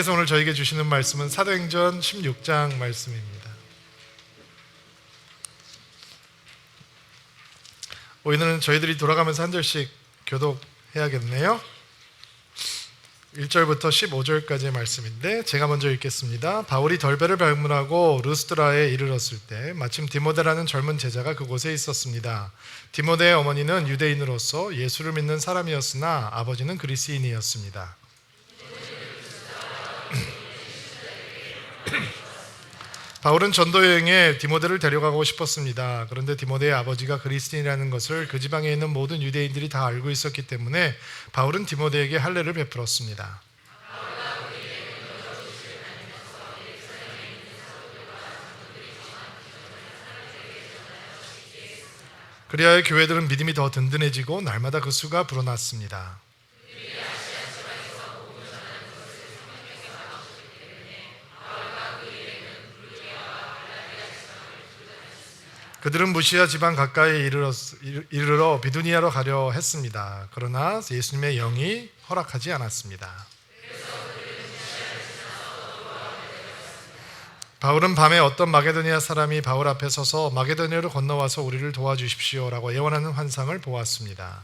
그래서 오늘 저에게 주시는 말씀은 사도행전 16장 말씀입니다. 오늘은 저희들이 돌아가면서 한 절씩 교독해야겠네요. 1절부터 15절까지의 말씀인데 제가 먼저 읽겠습니다. 바울이 덜베를 방문하고 루스드라에 이르렀을 때 마침 디모데라는 젊은 제자가 그곳에 있었습니다. 디모데의 어머니는 유대인으로서 예수를 믿는 사람이었으나 아버지는 그리스인이었습니다. 바울은 전도 여행에 디모데를 데려가고 싶었습니다. 그런데 디모데의 아버지가 그리스인이라는 것을 그 지방에 있는 모든 유대인들이 다 알고 있었기 때문에 바울은 디모데에게 할례를 베풀었습니다. 그리하여 교회들은 믿음이 더 든든해지고 날마다 그 수가 불어났습니다. 그들은 무시아 지방 가까이 이르러 비두니아로 가려 했습니다. 그러나 예수님의 영이 허락하지 않았습니다. 바울은 밤에 어떤 마게도니아 사람이 바울 앞에 서서 마게도니아로 건너와서 우리를 도와주십시오라고 예언하는 환상을 보았습니다.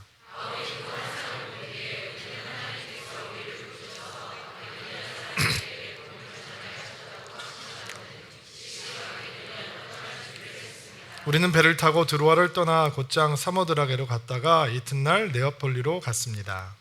우리는 배를 타고 드로아를 떠나 곧장 사모드라게로 갔다가 이튿날 네아폴리로 갔습니다.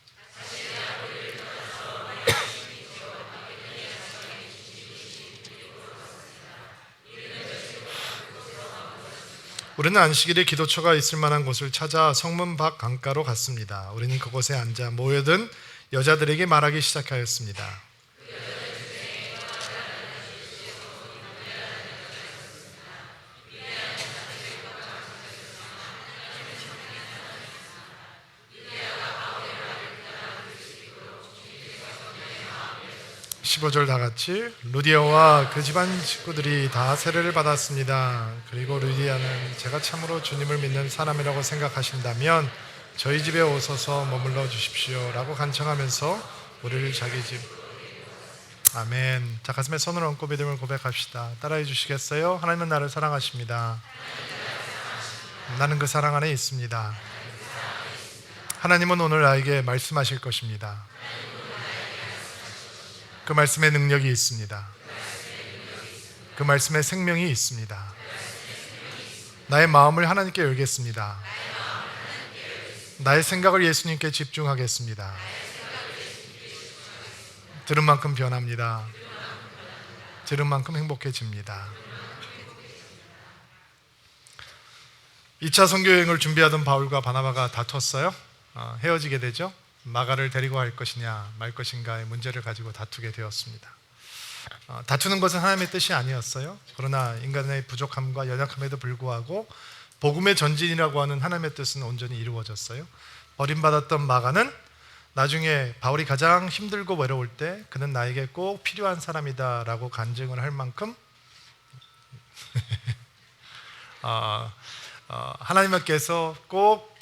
우리는 안식일에 기도처가 있을 만한 곳을 찾아 성문 밖 강가로 갔습니다. 우리는 그곳에 앉아 모여든 여자들에게 말하기 시작하였습니다. 15절 다 같이. 루디아와 그 집안 식구들이 다 세례를 받았습니다. 그리고 루디아는 제가 참으로 주님을 믿는 사람이라고 생각하신다면 저희 집에 오셔서 머물러 주십시오 라고 간청하면서 우리를 자기 집. 아멘. 자, 가슴에 손을 얹고 믿음을 고백합시다. 따라해 주시겠어요? 하나님은 나를 사랑하십니다. 나는 그 사랑 안에 있습니다. 하나님은 오늘 나에게 말씀하실 것입니다. 그 말씀에 능력이 있습니다. 그 말씀에 생명이 있습니다. 나의 마음을 하나님께 열겠습니다. 나의 생각을 예수님께 집중하겠습니다. 들은 만큼 변합니다. 들은 만큼 행복해집니다. 2차 선교여행을 준비하던 바울과 바나바가 다퉜어요. 헤어지게 되죠. 마가를 데리고 갈 것이냐 말 것인가의 문제를 가지고 다투게 되었습니다. 다투는 것은 하나님의 뜻이 아니었어요. 그러나 인간의 부족함과 연약함에도 불구하고 복음의 전진이라고 하는 하나님의 뜻은 온전히 이루어졌어요. 버림받았던 마가는 나중에 바울이 가장 힘들고 외로울 때 그는 나에게 꼭 필요한 사람이다 라고 간증을 할 만큼 하나님께서 꼭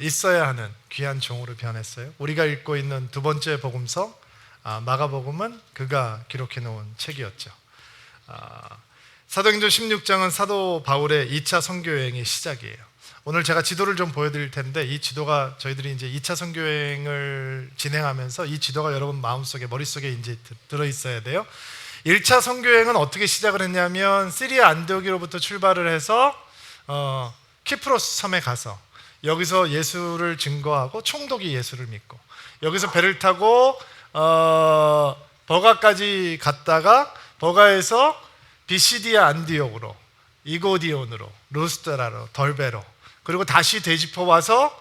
있어야 하는 귀한 종으로 변했어요. 우리가 읽고 있는 두 번째 복음서 마가복음은 그가 기록해 놓은 책이었죠. 사도행전 16장은 사도 바울의 2차 선교여행의 시작이에요. 오늘 제가 지도를 좀 보여드릴 텐데 이 지도가 저희들이 이제 2차 선교여행을 진행하면서 이 지도가 여러분 마음속에 머릿속에 이제 들어있어야 돼요. 1차 선교여행은 어떻게 시작을 했냐면 시리아 안디옥으로부터 출발을 해서 키프로스 섬에 가서 여기서 예수를 증거하고 총독이 예수를 믿고 여기서 배를 타고 버가까지 갔다가 버가에서 비시디아 안디옥으로 이고디온으로 루스드라로 덜베로 그리고 다시 되짚어 와서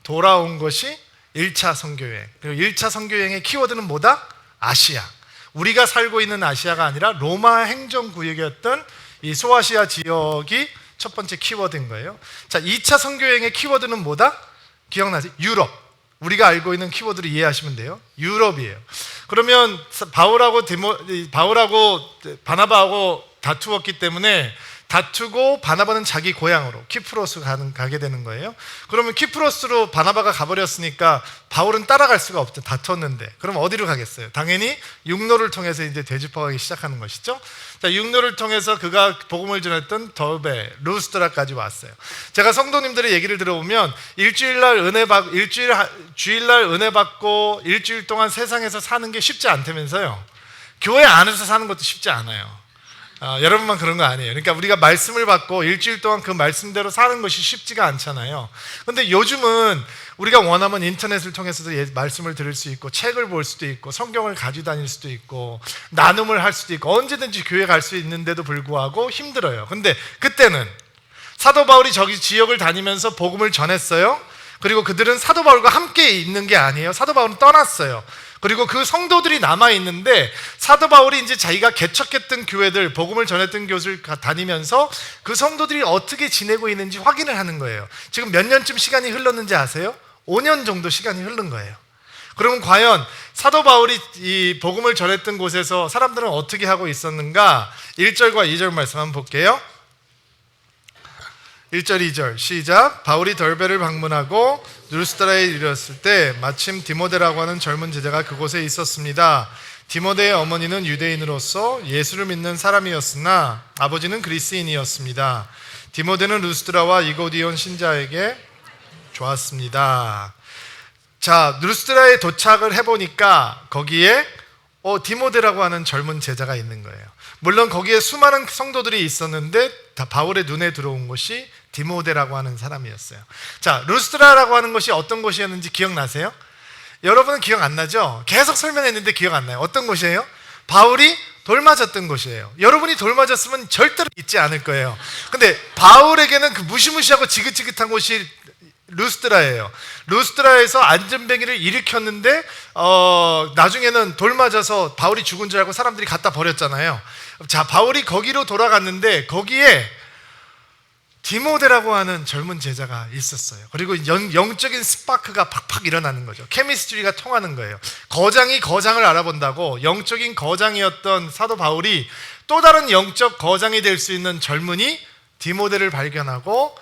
돌아온 것이 1차 선교여행. 그리고 1차 선교여행의 키워드는 뭐다? 아시아. 우리가 살고 있는 아시아가 아니라 로마 행정구역이었던 이 소아시아 지역이 첫 번째 키워드인 거예요. 자, 2차 선교여행의 키워드는 뭐다? 기억나지? 유럽. 우리가 알고 있는 키워드를 이해하시면 돼요. 유럽이에요. 그러면 바울하고 바나바하고 다투었기 때문에 다투고 바나바는 자기 고향으로 키프로스 가게 되는 거예요. 그러면 키프로스로 바나바가 가버렸으니까 바울은 따라갈 수가 없죠. 다퉜는데. 그럼 어디로 가겠어요? 당연히 육로를 통해서 이제 되짚어가기 시작하는 것이죠. 자, 육로를 통해서 그가 복음을 전했던 더베, 루스드라까지 왔어요. 제가 성도님들의 얘기를 들어보면 주일날 은혜 받고 일주일 동안 세상에서 사는 게 쉽지 않다면서요. 교회 안에서 사는 것도 쉽지 않아요. 여러분만 그런 거 아니에요. 그러니까 우리가 말씀을 받고 일주일 동안 그 말씀대로 사는 것이 쉽지가 않잖아요. 근데 요즘은 우리가 원하면 인터넷을 통해서도 말씀을 들을 수 있고 책을 볼 수도 있고 성경을 가지고 다닐 수도 있고 나눔을 할 수도 있고 언제든지 교회 갈 수 있는데도 불구하고 힘들어요. 근데 그때는 사도 바울이 저기 지역을 다니면서 복음을 전했어요. 그리고 그들은 사도 바울과 함께 있는 게 아니에요. 사도 바울은 떠났어요. 그리고 그 성도들이 남아있는데 사도 바울이 이제 자기가 개척했던 교회들, 복음을 전했던 교회를 다니면서 그 성도들이 어떻게 지내고 있는지 확인을 하는 거예요. 지금 몇 년쯤 시간이 흘렀는지 아세요? 5년 정도 시간이 흐른 거예요. 그러면 과연 사도 바울이 이 복음을 전했던 곳에서 사람들은 어떻게 하고 있었는가? 1절과 2절 말씀 한번 볼게요. 1절 2절 시작. 바울이 덜베를 방문하고 루스드라에 이르렀을 때 마침 디모데라고 하는 젊은 제자가 그곳에 있었습니다. 디모데의 어머니는 유대인으로서 예수를 믿는 사람이었으나 아버지는 그리스인이었습니다. 디모데는 루스드라와 이고디온 신자에게 좋았습니다. 자, 루스드라에 도착을 해보니까 거기에 디모데라고 하는 젊은 제자가 있는 거예요. 물론 거기에 수많은 성도들이 있었는데 다 바울의 눈에 들어온 것이 디모데라고 하는 사람이었어요. 자, 루스드라라고 하는 것이 어떤 곳이었는지 기억나세요? 여러분은 기억 안 나죠? 계속 설명했는데 기억 안 나요. 어떤 곳이에요? 바울이 돌 맞았던 곳이에요. 여러분이 돌 맞았으면 절대로 잊지 않을 거예요. 근데 바울에게는 그 무시무시하고 지긋지긋한 곳이 루스드라예요. 루스드라에서 안전뱅이를 일으켰는데 나중에는 돌 맞아서 바울이 죽은 줄 알고 사람들이 갖다 버렸잖아요. 자, 바울이 거기로 돌아갔는데 거기에 디모데라고 하는 젊은 제자가 있었어요. 그리고 영적인 스파크가 팍팍 일어나는 거죠. 케미스트리가 통하는 거예요. 거장이 거장을 알아본다고 영적인 거장이었던 사도 바울이 또 다른 영적 거장이 될 수 있는 젊은이 디모데를 발견하고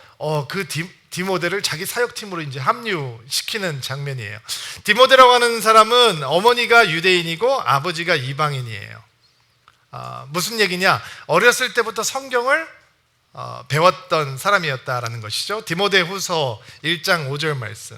그 디모데를 자기 사역팀으로 이제 합류시키는 장면이에요. 디모데라고 하는 사람은 어머니가 유대인이고 아버지가 이방인이에요. 무슨 얘기냐? 어렸을 때부터 성경을 배웠던 사람이었다라는 것이죠. 디모데후서 1장 5절 말씀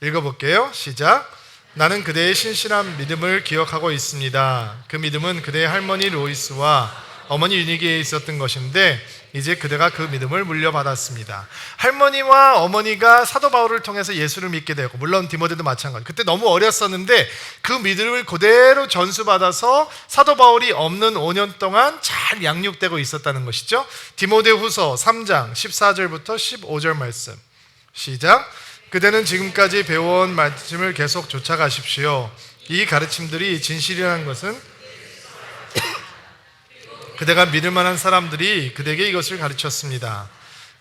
읽어볼게요. 시작. 나는 그대의 신실한 믿음을 기억하고 있습니다. 그 믿음은 그대의 할머니 로이스와 어머니 유니기에 있었던 것인데 이제 그대가 그 믿음을 물려받았습니다. 할머니와 어머니가 사도 바울을 통해서 예수를 믿게 되었고 물론 디모데도 마찬가지. 그때 너무 어렸었는데 그 믿음을 그대로 전수받아서 사도 바울이 없는 5년 동안 잘 양육되고 있었다는 것이죠. 디모데후서 3장 14절부터 15절 말씀 시작. 그대는 지금까지 배워온 말씀을 계속 쫓아가십시오. 이 가르침들이 진실이라는 것은 그대가 믿을 만한 사람들이 그대에게 이것을 가르쳤습니다.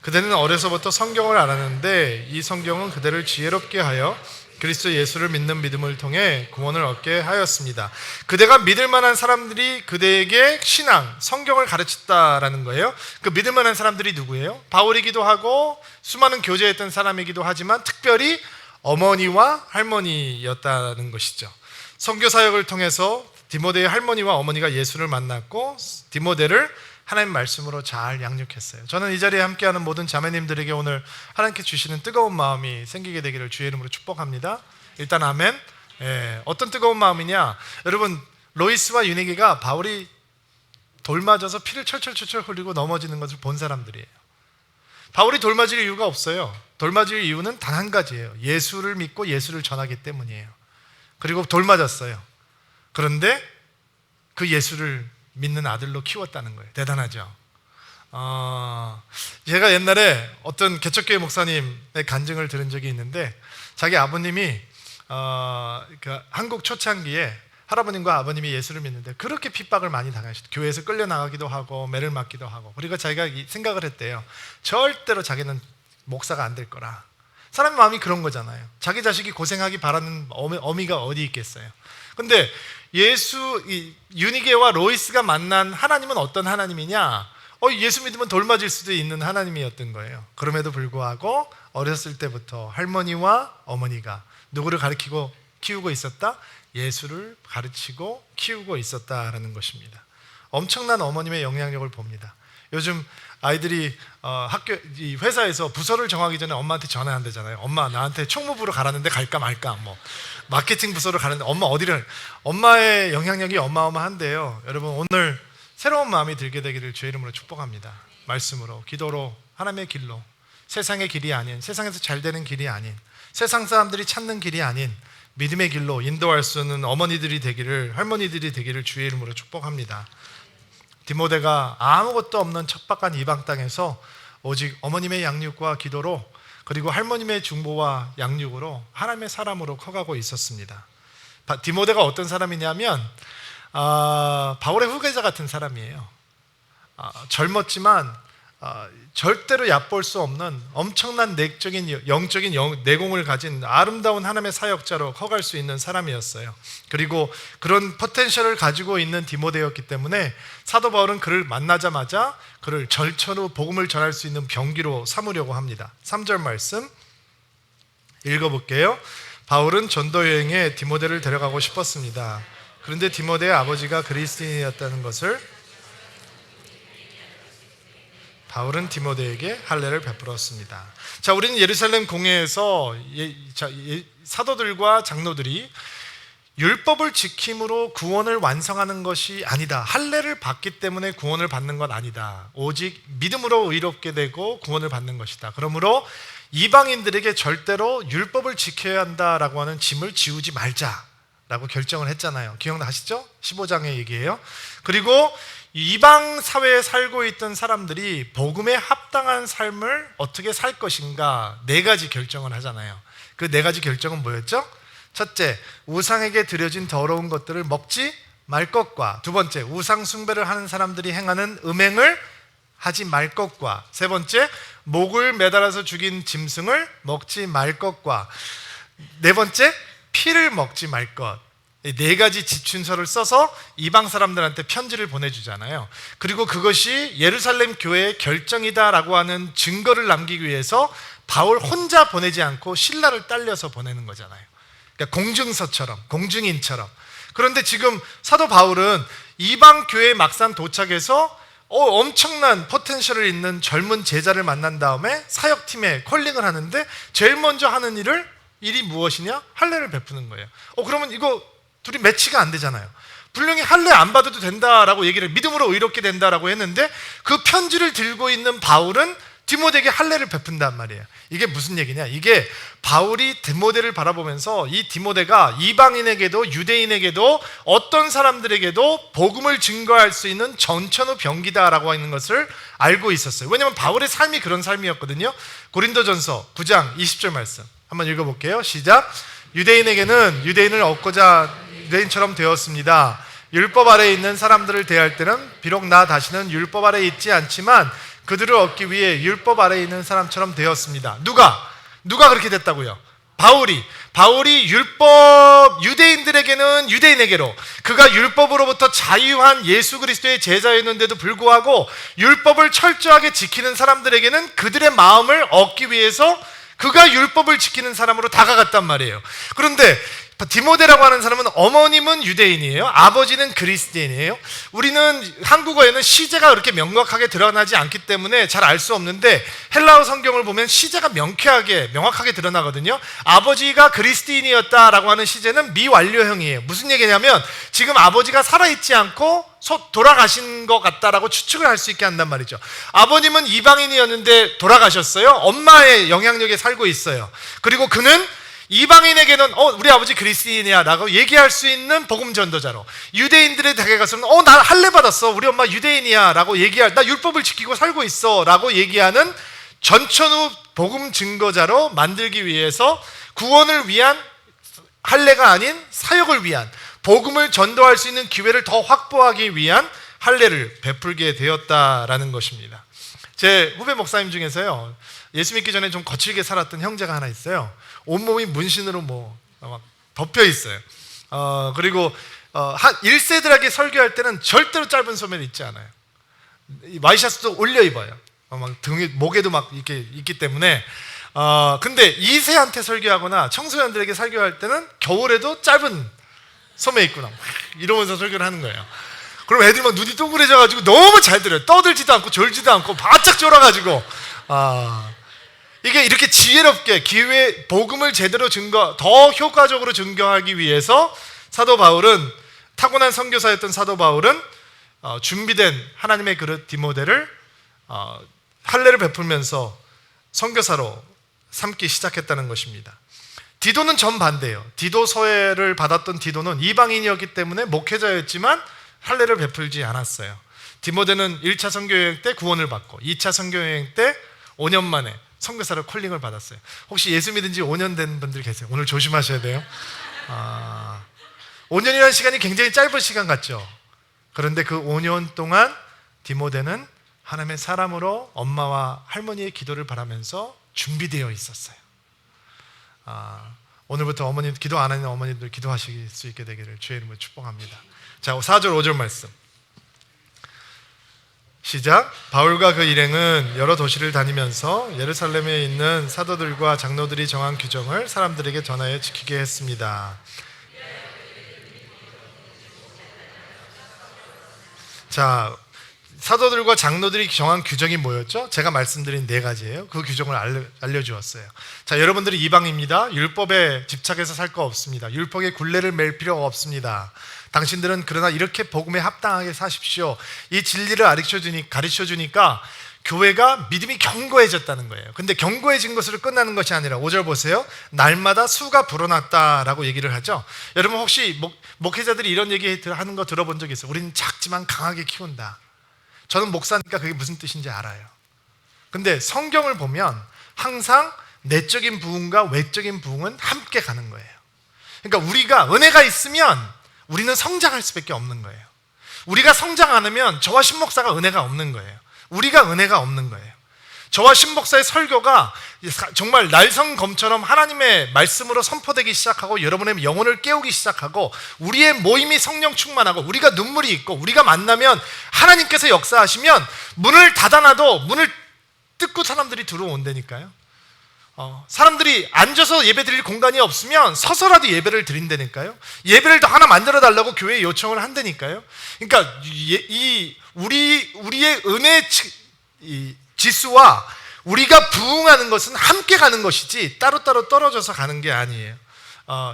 그대는 어려서부터 성경을 알았는데 이 성경은 그대를 지혜롭게 하여 그리스도 예수를 믿는 믿음을 통해 구원을 얻게 하였습니다. 그대가 믿을 만한 사람들이 그대에게 신앙, 성경을 가르쳤다라는 거예요. 그 믿을 만한 사람들이 누구예요? 바울이기도 하고 수많은 교제했던 사람이기도 하지만 특별히 어머니와 할머니였다는 것이죠. 선교 사역을 통해서 디모데의 할머니와 어머니가 예수를 만났고 디모데를 하나님 말씀으로 잘 양육했어요. 저는 이 자리에 함께하는 모든 자매님들에게 오늘 하나님께 주시는 뜨거운 마음이 생기게 되기를 주의 이름으로 축복합니다. 일단 아멘. 어떤 뜨거운 마음이냐? 여러분 로이스와 유니기가 바울이 돌 맞아서 피를 철철철철 흘리고 넘어지는 것을 본 사람들이에요. 바울이 돌 맞을 이유가 없어요. 돌 맞을 이유는 단 한 가지예요. 예수를 믿고 예수를 전하기 때문이에요. 그리고 돌 맞았어요. 그런데 그 예수를 믿는 아들로 키웠다는 거예요. 대단하죠. 제가 옛날에 어떤 개척교회 목사님의 간증을 들은 적이 있는데 자기 아버님이 한국 초창기에 할아버님과 아버님이 예수를 믿는데 그렇게 핍박을 많이 당하셨어요. 교회에서 끌려나가기도 하고 매를 맞기도 하고. 그리고 자기가 생각을 했대요. 절대로 자기는 목사가 안 될 거라. 사람의 마음이 그런 거잖아요. 자기 자식이 고생하기 바라는 어미가 어디 있겠어요. 근데 유니게와 로이스가 만난 하나님은 어떤 하나님이냐? 예수 믿으면 돌 맞을 수도 있는 하나님이었던 거예요. 그럼에도 불구하고 어렸을 때부터 할머니와 어머니가 누구를 가르치고 키우고 있었다? 예수를 가르치고 키우고 있었다라는 것입니다. 엄청난 어머님의 영향력을 봅니다. 요즘 아이들이 이 회사에서 부서를 정하기 전에 엄마한테 전화한대잖아요. 엄마, 나한테 총무부로 가라는데 갈까 말까, 뭐 마케팅 부서로 가는데 엄마 어디를. 엄마의 영향력이 어마어마한데요. 여러분, 오늘 새로운 마음이 들게 되기를 주의 이름으로 축복합니다. 말씀으로, 기도로, 하나님의 길로, 세상의 길이 아닌, 세상에서 잘 되는 길이 아닌, 세상 사람들이 찾는 길이 아닌 믿음의 길로 인도할 수 있는 어머니들이 되기를, 할머니들이 되기를 주의 이름으로 축복합니다. 디모데가 아무것도 없는 척박한 이방 땅에서 오직 어머님의 양육과 기도로, 그리고 할머님의 중보와 양육으로 하나님의 사람으로 커가고 있었습니다. 디모데가 어떤 사람이냐면 바울의 후계자 같은 사람이에요. 젊었지만 절대로 얕볼 수 없는 엄청난 내적인 영적인 내공을 가진 아름다운 하나님의 사역자로 커갈 수 있는 사람이었어요. 그리고 그런 포텐셜을 가지고 있는 디모데였기 때문에 사도 바울은 그를 만나자마자 그를 절천후 복음을 전할 수 있는 병기로 삼으려고 합니다. 3절 말씀 읽어볼게요. 바울은 전도 여행에 디모데를 데려가고 싶었습니다. 그런데 디모데의 아버지가 그리스도인이었다는 것을 바울은 디모데에게 할례를 베풀었습니다. 자, 우리는 예루살렘 공회에서 사도들과 장로들이 율법을 지킴으로 구원을 완성하는 것이 아니다. 할례를 받기 때문에 구원을 받는 건 아니다. 오직 믿음으로 의롭게 되고 구원을 받는 것이다. 그러므로 이방인들에게 절대로 율법을 지켜야 한다라고 하는 짐을 지우지 말자라고 결정을 했잖아요. 기억나시죠? 15장의 얘기예요. 그리고 이방 사회에 살고 있던 사람들이 복음에 합당한 삶을 어떻게 살 것인가 4가지 결정을 하잖아요. 그 4가지 결정은 뭐였죠? 첫째, 우상에게 드려진 더러운 것들을 먹지 말 것과, 두 번째, 우상 숭배를 하는 사람들이 행하는 음행을 하지 말 것과, 세 번째, 목을 매달아서 죽인 짐승을 먹지 말 것과, 네 번째, 피를 먹지 말 것. 4가지 지춘서를 써서 이방 사람들한테 편지를 보내주잖아요. 그리고 그것이 예루살렘 교회의 결정이다라고 하는 증거를 남기기 위해서 바울 혼자 보내지 않고 신라를 딸려서 보내는 거잖아요. 그러니까 공증서처럼, 공증인처럼. 그런데 지금 사도 바울은 이방 교회에 막상 도착해서 엄청난 포텐셜을 있는 젊은 제자를 만난 다음에 사역팀에 콜링을 하는데 제일 먼저 하는 일이 무엇이냐? 할례를 베푸는 거예요. 그러면 이거 둘이 매치가 안 되잖아요. 분명히 할례 안 받아도 된다라고 얘기를, 믿음으로 의롭게 된다라고 했는데 그 편지를 들고 있는 바울은 디모데에게 할례를 베푼단 말이에요. 이게 무슨 얘기냐? 이게 바울이 디모데를 바라보면서 이 디모데가 이방인에게도 유대인에게도 어떤 사람들에게도 복음을 증거할 수 있는 전천후 병기다라고 하는 것을 알고 있었어요. 왜냐하면 바울의 삶이 그런 삶이었거든요. 고린도전서 9장 20절 말씀 한번 읽어볼게요. 시작. 유대인에게는 유대인을 얻고자 유대인처럼 되었습니다. 율법 아래에 있는 사람들을 대할 때는 비록 나 다시는 율법 아래에 있지 않지만 그들을 얻기 위해 율법 아래에 있는 사람처럼 되었습니다. 누가 그렇게 됐다고요? 바울이 유대인들에게는 유대인에게로, 그가 율법으로부터 자유한 예수 그리스도의 제자였는데도 불구하고 율법을 철저하게 지키는 사람들에게는 그들의 마음을 얻기 위해서 그가 율법을 지키는 사람으로 다가갔단 말이에요. 그런데 디모데라고 하는 사람은 어머님은 유대인이에요. 아버지는 그리스도인이에요. 우리는 한국어에는 시제가 그렇게 명확하게 드러나지 않기 때문에 잘 알 수 없는데 헬라어 성경을 보면 시제가 명확하게 드러나거든요. 아버지가 그리스도인이었다라고 하는 시제는 미완료형이에요. 무슨 얘기냐면 지금 아버지가 살아있지 않고 돌아가신 것 같다라고 추측을 할 수 있게 한단 말이죠. 아버님은 이방인이었는데 돌아가셨어요. 엄마의 영향력에 살고 있어요. 그리고 그는 이방인에게는 우리 아버지 그리스도인이야 라고 얘기할 수 있는 복음 전도자로, 유대인들의 댁에 가서는 나 할례 받았어, 우리 엄마 유대인이야 라고 나 율법을 지키고 살고 있어 라고 얘기하는 전천후 복음 증거자로 만들기 위해서 구원을 위한, 할례가 아닌 사역을 위한, 복음을 전도할 수 있는 기회를 더 확보하기 위한 할례를 베풀게 되었다라는 것입니다. 제 후배 목사님 중에서요, 예수 믿기 전에 좀 거칠게 살았던 형제가 하나 있어요. 온몸이 문신으로 막 덮여 있어요. 그리고 1세들에게 설교할 때는 절대로 짧은 소매를 입지 않아요. 와이셔츠도 올려 입어요. 막 등에 목에도 막 이렇게 있기 때문에. 근데 2세한테 설교하거나 청소년들에게 설교할 때는 겨울에도 짧은 소매 입고 이러면서 설교를 하는 거예요. 그럼 애들이 막 눈이 동그래져가지고 너무 잘 들어요. 떠들지도 않고 졸지도 않고 바짝 졸아가지고. 이게 이렇게 지혜롭게 복음을 제대로 더 효과적으로 증거하기 위해서 사도 바울은, 타고난 선교사였던 사도 바울은 준비된 하나님의 그릇 디모데를 할례를 베풀면서 선교사로 삼기 시작했다는 것입니다. 디도는 정반대예요. 디도 서회를 받았던 디도는 이방인이었기 때문에 목회자였지만 할례를 베풀지 않았어요. 디모데는 1차 선교여행 때 구원을 받고 2차 선교여행 때 5년 만에 선교사로 콜링을 받았어요. 혹시 예수 믿은 지 5년 된 분들 계세요? 오늘 조심하셔야 돼요. 5년이라는 시간이 굉장히 짧은 시간 같죠? 그런데 그 5년 동안 디모데는 하나님의 사람으로 엄마와 할머니의 기도를 바라면서 준비되어 있었어요. 오늘부터 어머니, 기도 안 하는 어머니들 기도하실 수 있게 되기를 주의 이름으로 축복합니다. 자, 4절 5절 말씀 시작. 바울과 그 일행은 여러 도시를 다니면서 예루살렘에 있는 사도들과 장로들이 정한 규정을 사람들에게 전하여 지키게 했습니다. 자, 사도들과 장로들이 정한 규정이 뭐였죠? 제가 말씀드린 4가지예요. 그 규정을 알려주었어요. 자, 여러분들이 이방입니다. 율법에 집착해서 살 거 없습니다. 율법에 굴레를 맬 필요가 없습니다. 당신들은 그러나 이렇게 복음에 합당하게 사십시오. 이 진리를 가르쳐주니까 교회가 믿음이 견고해졌다는 거예요. 근데 견고해진 것으로 끝나는 것이 아니라 5절 보세요. 날마다 수가 불어났다라고 얘기를 하죠. 여러분 혹시 목회자들이 이런 얘기 하는 거 들어본 적 있어요? 우리는 작지만 강하게 키운다. 저는 목사니까 그게 무슨 뜻인지 알아요. 근데 성경을 보면 항상 내적인 부흥과 외적인 부흥은 함께 가는 거예요. 그러니까 우리가 은혜가 있으면 우리는 성장할 수밖에 없는 거예요. 우리가 성장 안 하면 저와 신목사가 은혜가 없는 거예요. 우리가 은혜가 없는 거예요. 저와 신목사의 설교가 정말 날성검처럼 하나님의 말씀으로 선포되기 시작하고 여러분의 영혼을 깨우기 시작하고 우리의 모임이 성령 충만하고 우리가 눈물이 있고 우리가 만나면 하나님께서 역사하시면 문을 닫아놔도 문을 뜯고 사람들이 들어온다니까요. 사람들이 앉아서 예배 드릴 공간이 없으면 서서라도 예배를 드린다니까요. 예배를 더 하나 만들어 달라고 교회에 요청을 한다니까요. 그러니까 우리의 은혜 지수와 우리가 부흥하는 것은 함께 가는 것이지 따로따로 떨어져서 가는 게 아니에요.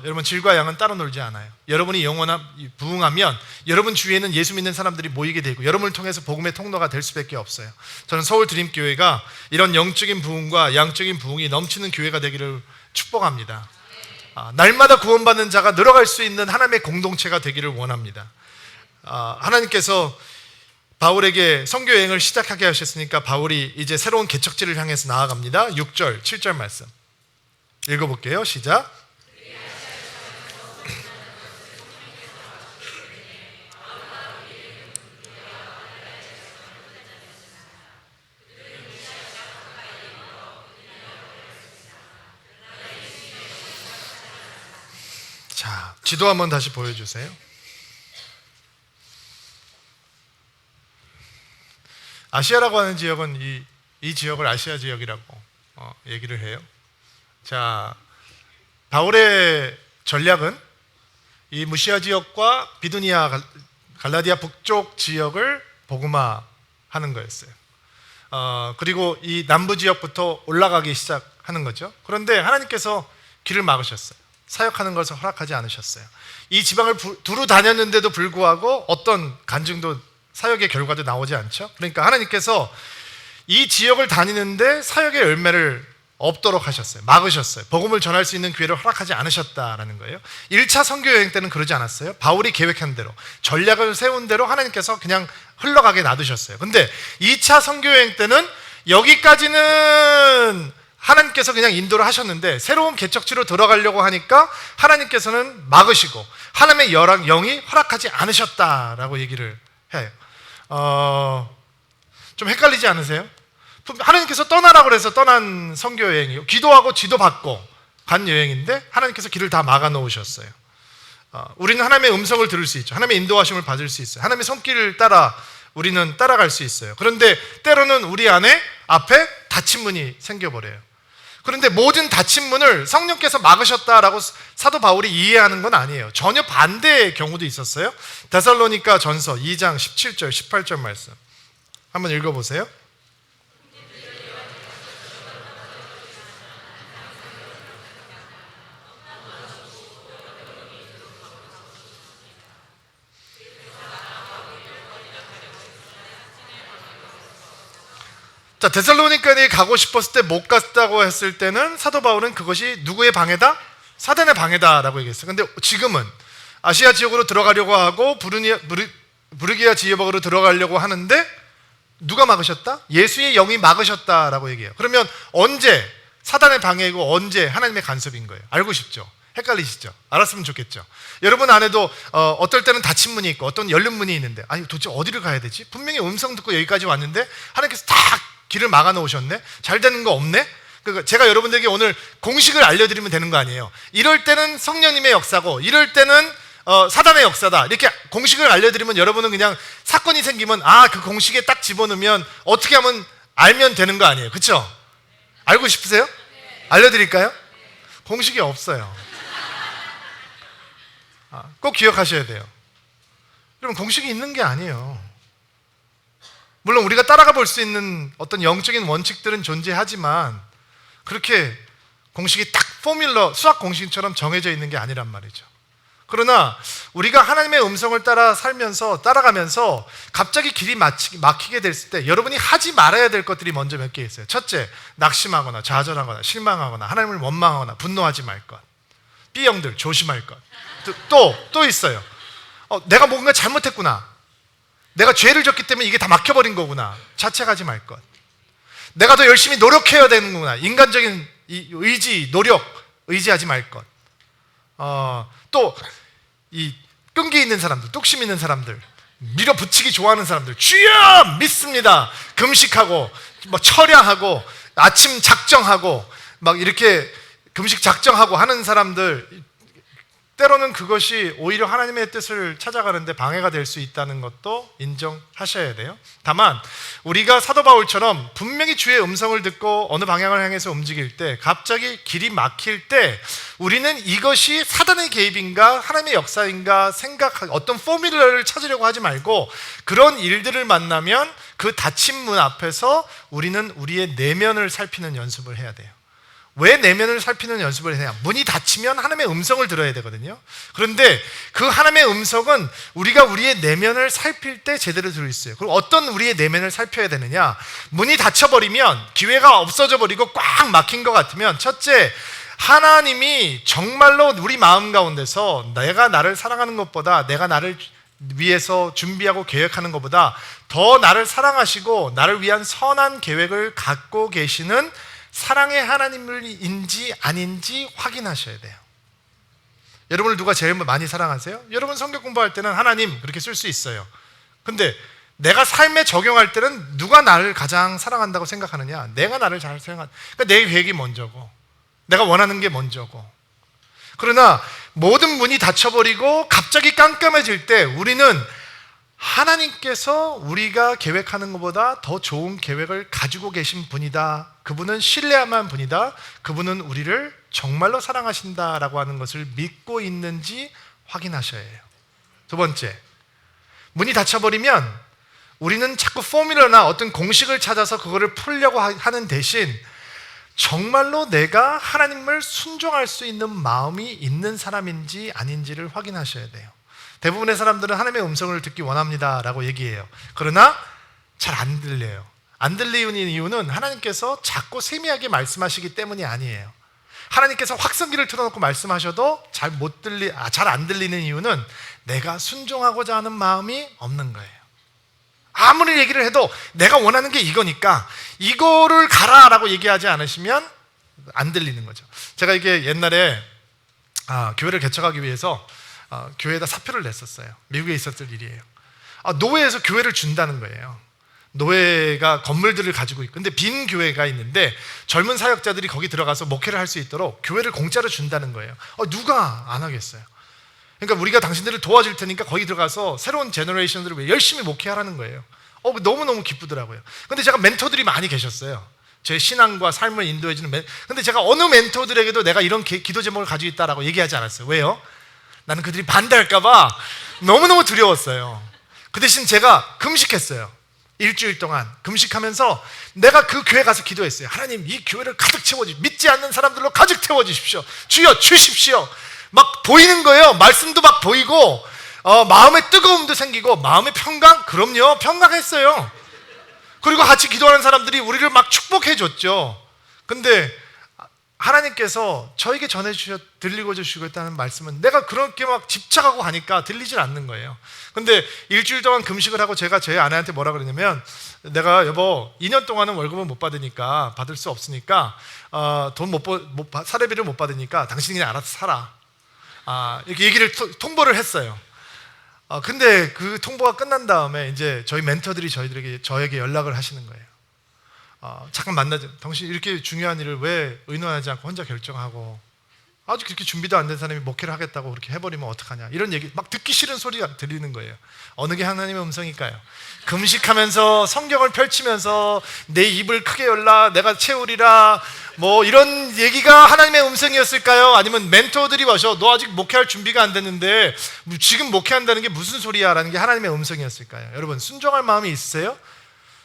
여러분, 질과 양은 따로 놀지 않아요. 여러분이 부흥하면 여러분 주위에는 예수 믿는 사람들이 모이게 되고 여러분을 통해서 복음의 통로가 될 수밖에 없어요. 저는 서울 드림교회가 이런 영적인 부흥과 양적인 부흥이 넘치는 교회가 되기를 축복합니다. 날마다 구원받는 자가 늘어갈 수 있는 하나님의 공동체가 되기를 원합니다. 하나님께서 바울에게 선교 여행을 시작하게 하셨으니까 바울이 이제 새로운 개척지를 향해서 나아갑니다. 6절, 7절 말씀 읽어볼게요. 시작. 자, 지도 한번 다시 보여주세요. 아시아라고 하는 지역은 이 지역을 아시아 지역이라고 얘기를 해요. 자, 바울의 전략은 이 무시아 지역과 비두니아 갈라디아 북쪽 지역을 복음화하는 거였어요. 그리고 이 남부 지역부터 올라가기 시작하는 거죠. 그런데 하나님께서 길을 막으셨어요. 사역하는 것을 허락하지 않으셨어요. 이 지방을 두루 다녔는데도 불구하고 어떤 간증도 사역의 결과도 나오지 않죠. 그러니까 하나님께서 이 지역을 다니는데 사역의 열매를 없도록 하셨어요. 막으셨어요. 복음을 전할 수 있는 기회를 허락하지 않으셨다라는 거예요. 1차 선교 여행 때는 그러지 않았어요. 바울이 계획한 대로 전략을 세운 대로 하나님께서 그냥 흘러가게 놔두셨어요. 근데 2차 선교 여행 때는 여기까지는 하나님께서 그냥 인도를 하셨는데 새로운 개척지로 들어가려고 하니까 하나님께서는 막으시고 하나님의 영이 허락하지 않으셨다라고 얘기를 해요. 좀 헷갈리지 않으세요? 하나님께서 떠나라고 그래서 떠난 선교 여행이요. 기도하고 지도받고 간 여행인데 하나님께서 길을 다 막아 놓으셨어요. 우리는 하나님의 음성을 들을 수 있죠. 하나님의 인도하심을 받을 수 있어요. 하나님의 손길을 따라 우리는 따라갈 수 있어요. 그런데 때로는 우리 안에 앞에 닫힌 문이 생겨버려요. 그런데 모든 닫힌 문을 성령께서 막으셨다라고 사도 바울이 이해하는 건 아니에요. 전혀 반대의 경우도 있었어요. 데살로니가 전서 2장 17절 18절 말씀 한번 읽어보세요. 자, 데살로니가에 가고 싶었을 때 못 갔다고 했을 때는 사도 바울은 그것이 누구의 방해다? 사단의 방해다라고 얘기했어요. 근데 지금은 아시아 지역으로 들어가려고 하고 부르기아 지역으로 들어가려고 하는데 누가 막으셨다? 예수의 영이 막으셨다라고 얘기해요. 그러면 언제 사단의 방해이고 언제 하나님의 간섭인 거예요? 알고 싶죠? 헷갈리시죠? 알았으면 좋겠죠. 여러분 안에도 어떨 때는 닫힌 문이 있고 어떤 열린 문이 있는데 아니 도대체 어디를 가야 되지? 분명히 음성 듣고 여기까지 왔는데 하나님께서 다 길을 막아 놓으셨네? 잘 되는 거 없네? 그러니까 제가 여러분들에게 오늘 공식을 알려드리면 되는 거 아니에요. 이럴 때는 성령님의 역사고 이럴 때는 사단의 역사다. 이렇게 공식을 알려드리면 여러분은 그냥 사건이 생기면 그 공식에 딱 집어넣으면 어떻게 하면 알면 되는 거 아니에요. 그렇죠? 알고 싶으세요? 알려드릴까요? 공식이 없어요. 꼭 기억하셔야 돼요. 여러분 공식이 있는 게 아니에요. 물론 우리가 따라가 볼 수 있는 어떤 영적인 원칙들은 존재하지만 그렇게 공식이 딱 포뮬러, 수학 공식처럼 정해져 있는 게 아니란 말이죠. 그러나 우리가 하나님의 음성을 따라가면서 갑자기 길이 막히게 됐을 때 여러분이 하지 말아야 될 것들이 먼저 몇 개 있어요. 첫째, 낙심하거나 좌절하거나 실망하거나 하나님을 원망하거나 분노하지 말 것. B형들 조심할 것. 또 있어요. 내가 뭔가 잘못했구나. 내가 죄를 졌기 때문에 이게 다 막혀버린 거구나. 자책하지 말 것. 내가 더 열심히 노력해야 되는구나. 인간적인 의지, 노력, 의지하지 말 것. 또 이 끈기 있는 사람들, 뚝심 있는 사람들, 밀어붙이기 좋아하는 사람들, 주여 믿습니다. 금식하고 철야하고 아침 작정하고 막 이렇게 금식 작정하고 하는 사람들, 때로는 그것이 오히려 하나님의 뜻을 찾아가는데 방해가 될 수 있다는 것도 인정하셔야 돼요. 다만 우리가 사도 바울처럼 분명히 주의 음성을 듣고 어느 방향을 향해서 움직일 때 갑자기 길이 막힐 때 우리는 이것이 사단의 개입인가 하나님의 역사인가 어떤 포뮬러를 찾으려고 하지 말고 그런 일들을 만나면 그 닫힌 문 앞에서 우리는 우리의 내면을 살피는 연습을 해야 돼요. 왜 내면을 살피는 연습을 해야? 문이 닫히면 하나님의 음성을 들어야 되거든요. 그런데 그 하나님의 음성은 우리가 우리의 내면을 살필 때 제대로 들을 수 있어요. 그럼 어떤 우리의 내면을 살펴야 되느냐? 문이 닫혀버리면 기회가 없어져 버리고 꽉 막힌 것 같으면 첫째, 하나님이 정말로 우리 마음 가운데서 내가 나를 사랑하는 것보다 내가 나를 위해서 준비하고 계획하는 것보다 더 나를 사랑하시고 나를 위한 선한 계획을 갖고 계시는 사랑의 하나님인지 아닌지 확인하셔야 돼요. 여러분을 누가 제일 많이 사랑하세요? 여러분 성경 공부할 때는 하나님 그렇게 쓸 수 있어요. 근데 내가 삶에 적용할 때는 누가 나를 가장 사랑한다고 생각하느냐? 내가 나를 잘 사랑한. 그러니까 내 계획이 먼저고 내가 원하는 게 먼저고. 그러나 모든 문이 닫혀버리고 갑자기 깜깜해질 때 우리는 하나님께서 우리가 계획하는 것보다 더 좋은 계획을 가지고 계신 분이다. 그분은 신뢰할 만한 분이다. 그분은 우리를 정말로 사랑하신다라고 하는 것을 믿고 있는지 확인하셔야 해요. 두 번째, 문이 닫혀버리면 우리는 자꾸 포뮬러나 어떤 공식을 찾아서 그거를 풀려고 하는 대신 정말로 내가 하나님을 순종할 수 있는 마음이 있는 사람인지 아닌지를 확인하셔야 돼요. 대부분의 사람들은 하나님의 음성을 듣기 원합니다 라고 얘기해요. 그러나 잘 안 들려요. 안 들리는 이유는 하나님께서 자꾸 세미하게 말씀하시기 때문이 아니에요. 하나님께서 확성기를 틀어놓고 말씀하셔도 잘 안 들리는 이유는 내가 순종하고자 하는 마음이 없는 거예요. 아무리 얘기를 해도 내가 원하는 게 이거니까 이거를 가라라고 얘기하지 않으시면 안 들리는 거죠. 제가 이게 옛날에 교회를 개척하기 위해서 교회에다 사표를 냈었어요. 미국에 있었을 일이에요. 노회에서 교회를 준다는 거예요. 노회가 건물들을 가지고 있고, 근데 빈 교회가 있는데 젊은 사역자들이 거기 들어가서 목회를 할 수 있도록 교회를 공짜로 준다는 거예요. 누가 안 하겠어요? 그러니까 우리가 당신들을 도와줄 테니까 거기 들어가서 새로운 제너레이션들을 위해 열심히 목회하라는 거예요. 너무너무 기쁘더라고요. 근데 제가 멘토들이 많이 계셨어요. 제 신앙과 삶을 인도해주는 근데 제가 어느 멘토들에게도 내가 이런 기도 제목을 가지고 있다라고 얘기하지 않았어요. 왜요? 나는 그들이 반대할까봐 너무너무 두려웠어요. 그 대신 제가 금식했어요. 일주일 동안 금식하면서 내가 그 교회 가서 기도했어요. 하나님, 이 교회를 가득 채워주십시오. 믿지 않는 사람들로 가득 채워주십시오. 주여 주십시오. 막 보이는 거예요. 말씀도 막 보이고 마음의 뜨거움도 생기고 마음의 평강? 그럼요, 평강했어요. 그리고 같이 기도하는 사람들이 우리를 막 축복해 줬죠. 근데 하나님께서 저에게 들리고 주시고 있다는 말씀은 내가 그렇게 막 집착하고 하니까 들리질 않는 거예요. 근데 일주일 동안 금식을 하고 제가 제 아내한테 뭐라 그러냐면, 내가 여보 2년 동안은 월급을 못 받으니까, 받을 수 없으니까 사례비를 못 받으니까 당신이 그냥 알아서 살아. 이렇게 얘기를 통보를 했어요. 근데 그 통보가 끝난 다음에 이제 저희 멘토들이 저에게 연락을 하시는 거예요. 잠깐 만나자. 당신 이렇게 중요한 일을 왜 의논하지 않고 혼자 결정하고, 아주 그렇게 준비도 안 된 사람이 목회를 하겠다고 그렇게 해버리면 어떡하냐, 이런 얘기, 막 듣기 싫은 소리가 들리는 거예요. 어느 게 하나님의 음성일까요? 금식하면서 성경을 펼치면서 내 입을 크게 열라 내가 채우리라, 뭐 이런 얘기가 하나님의 음성이었을까요? 아니면 멘토들이 와서 너 아직 목회할 준비가 안 됐는데 지금 목회한다는 게 무슨 소리야 라는 게 하나님의 음성이었을까요? 여러분, 순종할 마음이 있으세요?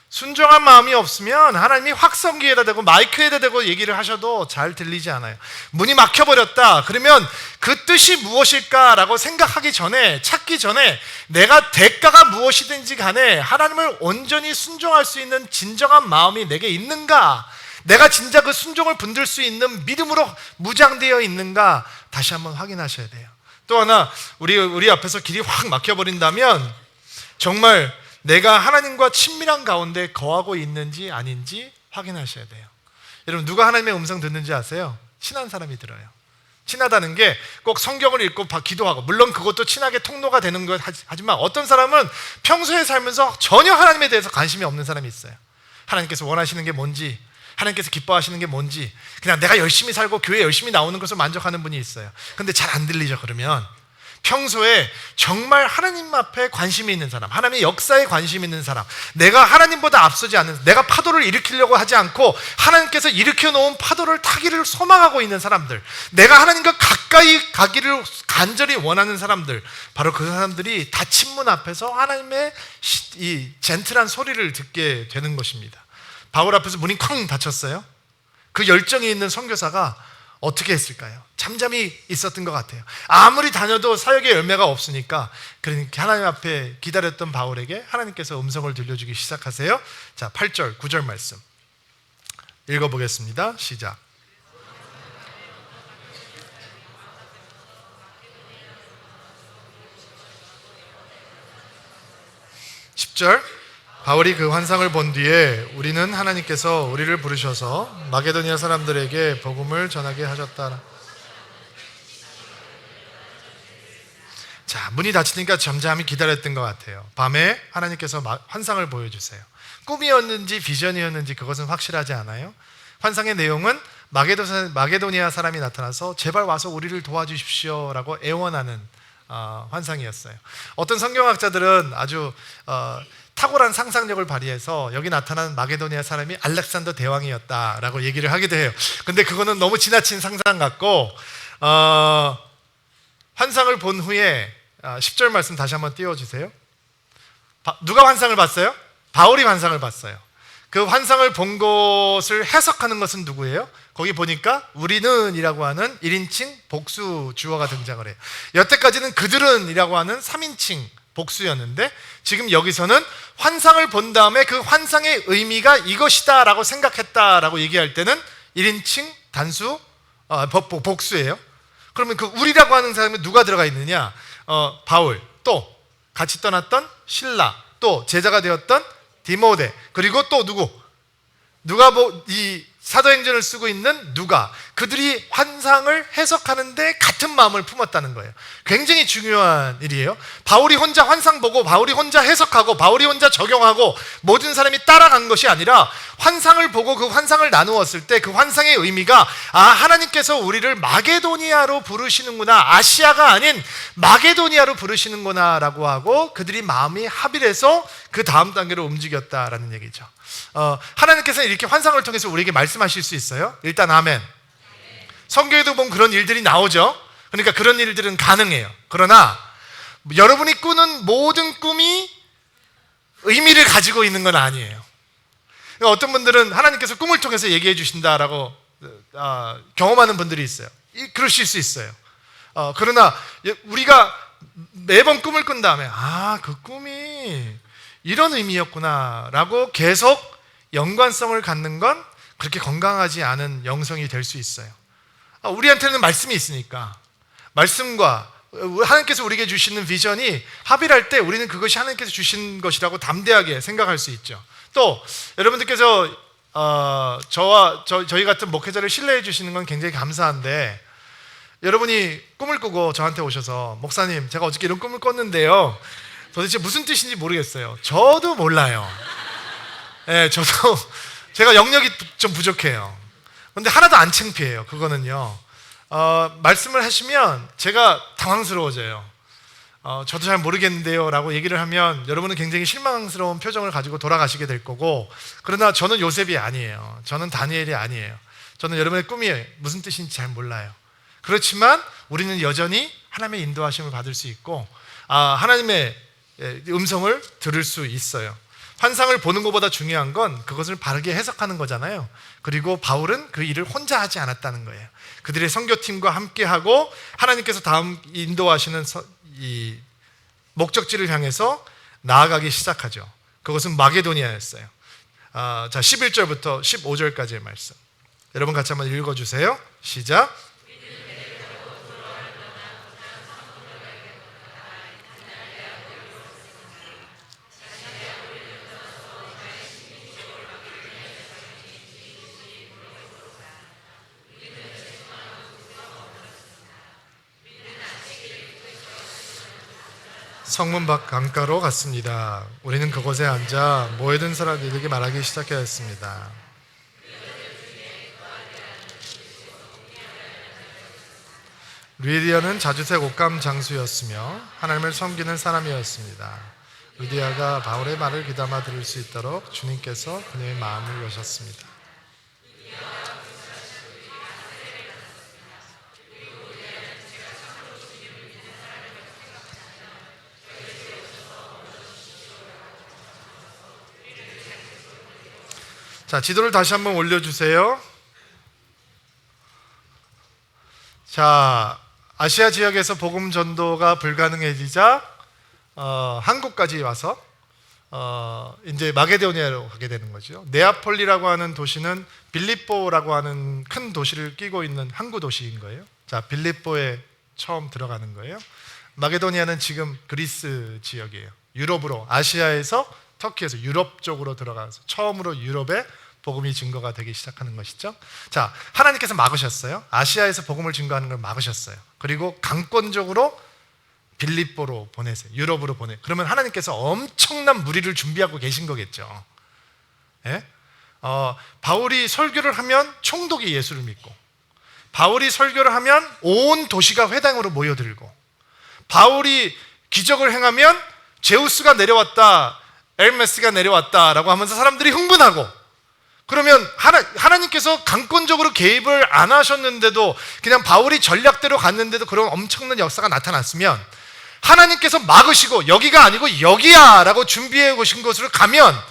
순종할 마음이 없으면 하나님이 확성기에다 대고 마이크에다 대고 얘기를 하셔도 잘 들리지 않아요. 문이 막혀버렸다 그러면 그 뜻이 무엇일까라고 생각하기 전에, 찾기 전에 내가 대가가 무엇이든지 간에 하나님을 온전히 순종할 수 있는 진정한 마음이 내게 있는가, 내가 진짜 그 순종을 분들 수 있는 믿음으로 무장되어 있는가, 다시 한번 확인하셔야 돼요. 또 하나, 우리 앞에서 길이 확 막혀버린다면 정말 내가 하나님과 친밀한 가운데 거하고 있는지 아닌지 확인하셔야 돼요. 여러분, 누가 하나님의 음성 듣는지 아세요? 친한 사람이 들어요. 친하다는 게 꼭 성경을 읽고 기도하고, 물론 그것도 친하게 통로가 되는 것 하지만 어떤 사람은 평소에 살면서 전혀 하나님에 대해서 관심이 없는 사람이 있어요. 하나님께서 원하시는 게 뭔지, 하나님께서 기뻐하시는 게 뭔지, 그냥 내가 열심히 살고 교회 열심히 나오는 것을 만족하는 분이 있어요. 근데 잘 안 들리죠. 그러면 평소에 정말 하나님 앞에 관심이 있는 사람, 하나님의 역사에 관심이 있는 사람, 내가 하나님보다 앞서지 않는, 내가 파도를 일으키려고 하지 않고 하나님께서 일으켜 놓은 파도를 타기를 소망하고 있는 사람들, 내가 하나님과 가까이 가기를 간절히 원하는 사람들, 바로 그 사람들이 닫힌 문 앞에서 하나님의 이 젠틀한 소리를 듣게 되는 것입니다. 바울 앞에서 문이 쾅 닫혔어요. 그 열정이 있는 선교사가 어떻게 했을까요? 잠잠히 있었던 것 같아요. 아무리 다녀도 사역의 열매가 없으니까, 그러니까 하나님 앞에 기다렸던 바울에게 하나님께서 음성을 들려주기 시작하세요. 자, 8절, 9절 말씀 읽어보겠습니다. 시작. (10절) 바울이 그 환상을 본 뒤에 우리는 하나님께서 우리를 부르셔서 마게도니아 사람들에게 복음을 전하게 하셨다. 자, 문이 닫히니까 잠잠히 기다렸던 것 같아요. 밤에 하나님께서 환상을 보여주세요. 꿈이었는지 비전이었는지 그것은 확실하지 않아요. 환상의 내용은 마게도니아 사람이 나타나서 제발 와서 우리를 도와주십시오 라고 애원하는 환상이었어요. 어떤 성경학자들은 아주 탁월한 상상력을 발휘해서 여기 나타난 마게도니아 사람이 알렉산더 대왕이었다라고 얘기를 하기도 해요. 근데 그거는 너무 지나친 상상 같고, 환상을 본 후에 10절 말씀 다시 한번 띄워주세요. 누가 환상을 봤어요? 바울이 환상을 봤어요. 그 환상을 본 것을 해석하는 것은 누구예요? 거기 보니까 우리는 이라고 하는 1인칭 복수 주어가 등장을 해요. 여태까지는 그들은 이라고 하는 3인칭 복수였는데, 지금 여기서는 환상을 본 다음에 그 환상의 의미가 이것이다 라고 생각했다 라고 얘기할 때는 1인칭 단수 복수예요. 그러면 그 우리라고 하는 사람이 누가 들어가 있느냐? 바울, 또 같이 떠났던 실라, 또 제자가 되었던 디모데, 그리고 또 누가 이 사도행전을 쓰고 있는 누가, 그들이 환상을 해석하는데 같은 마음을 품었다는 거예요. 굉장히 중요한 일이에요. 바울이 혼자 환상 보고 바울이 혼자 해석하고 바울이 혼자 적용하고 모든 사람이 따라간 것이 아니라 환상을 보고 그 환상을 나누었을 때 그 환상의 의미가 하나님께서 우리를 마게도니아로 부르시는구나, 아시아가 아닌 마게도니아로 부르시는구나 라고 하고 그들이 마음이 합일해서 그 다음 단계로 움직였다라는 얘기죠. 하나님께서는 이렇게 환상을 통해서 우리에게 말씀하실 수 있어요. 일단 아멘. 성경에도 보면 그런 일들이 나오죠. 그러니까 그런 일들은 가능해요. 그러나 여러분이 꾸는 모든 꿈이 의미를 가지고 있는 건 아니에요. 어떤 분들은 하나님께서 꿈을 통해서 얘기해 주신다라고 경험하는 분들이 있어요. 그러실 수 있어요. 그러나 우리가 매번 꿈을 꾼 다음에 그 꿈이 이런 의미였구나 라고 계속 연관성을 갖는 건 그렇게 건강하지 않은 영성이 될 수 있어요. 우리한테는 말씀이 있으니까 말씀과 하나님께서 우리에게 주시는 비전이 합일할 때 우리는 그것이 하나님께서 주신 것이라고 담대하게 생각할 수 있죠. 또 여러분들께서 저희 같은 목회자를 신뢰해 주시는 건 굉장히 감사한데, 여러분이 꿈을 꾸고 저한테 오셔서 목사님 제가 어저께 이런 꿈을 꿨는데요 도대체 무슨 뜻인지 모르겠어요. 저도 몰라요. 네, 저도 제가 영역이 좀 부족해요. 근데 하나도 안 창피해요. 그거는요. 말씀을 하시면 제가 당황스러워져요. 저도 잘 모르겠는데요 라고 얘기를 하면 여러분은 굉장히 실망스러운 표정을 가지고 돌아가시게 될 거고, 그러나 저는 요셉이 아니에요. 저는 다니엘이 아니에요. 저는 여러분의 꿈이 무슨 뜻인지 잘 몰라요. 그렇지만 우리는 여전히 하나님의 인도하심을 받을 수 있고 하나님의 음성을 들을 수 있어요. 환상을 보는 것보다 중요한 건 그것을 바르게 해석하는 거잖아요. 그리고 바울은 그 일을 혼자 하지 않았다는 거예요. 그들의 선교팀과 함께하고 하나님께서 다음 인도하시는 이 목적지를 향해서 나아가기 시작하죠. 그것은 마게도니아였어요. 자, 11절부터 15절까지의 말씀 여러분 같이 한번 읽어주세요. 시작. 성문 밖 강가로 갔습니다. 우리는 그곳에 앉아 모여든 사람들에게 말하기 시작하였습니다. 루디아는 자주색 옷감 장수였으며 하나님을 섬기는 사람이었습니다. 루디아가 바울의 말을 귀담아 들을 수 있도록 주님께서 그녀의 마음을 여셨습니다. 자, 지도를 다시 한번 올려주세요. 자, 아시아 지역에서 복음 전도가 불가능해지자 한국까지 와서 이제 마게도니아로 가게 되는 거죠. 네아폴리라고 하는 도시는 빌립보라고 하는 큰 도시를 끼고 있는 항구 도시인 거예요. 자, 빌립보에 처음 들어가는 거예요. 마게도니아는 지금 그리스 지역이에요. 유럽으로, 아시아에서 터키에서 유럽 쪽으로 들어가서 처음으로 유럽에 복음이 증거가 되기 시작하는 것이죠. 자, 하나님께서 막으셨어요. 아시아에서 복음을 증거하는 걸 막으셨어요. 그리고 강권적으로 빌립보로 보내세요. 유럽으로 보내. 그러면 하나님께서 엄청난 무리를 준비하고 계신 거겠죠. 예? 바울이 설교를 하면 총독이 예수를 믿고, 바울이 설교를 하면 온 도시가 회당으로 모여들고, 바울이 기적을 행하면 제우스가 내려왔다, 에르메스가 내려왔다라고 하면서 사람들이 흥분하고, 그러면 하나님께서 강권적으로 개입을 안 하셨는데도 그냥 바울이 전략대로 갔는데도 그런 엄청난 역사가 나타났으면, 하나님께서 막으시고 여기가 아니고 여기야 라고 준비해 오신 곳으로 가면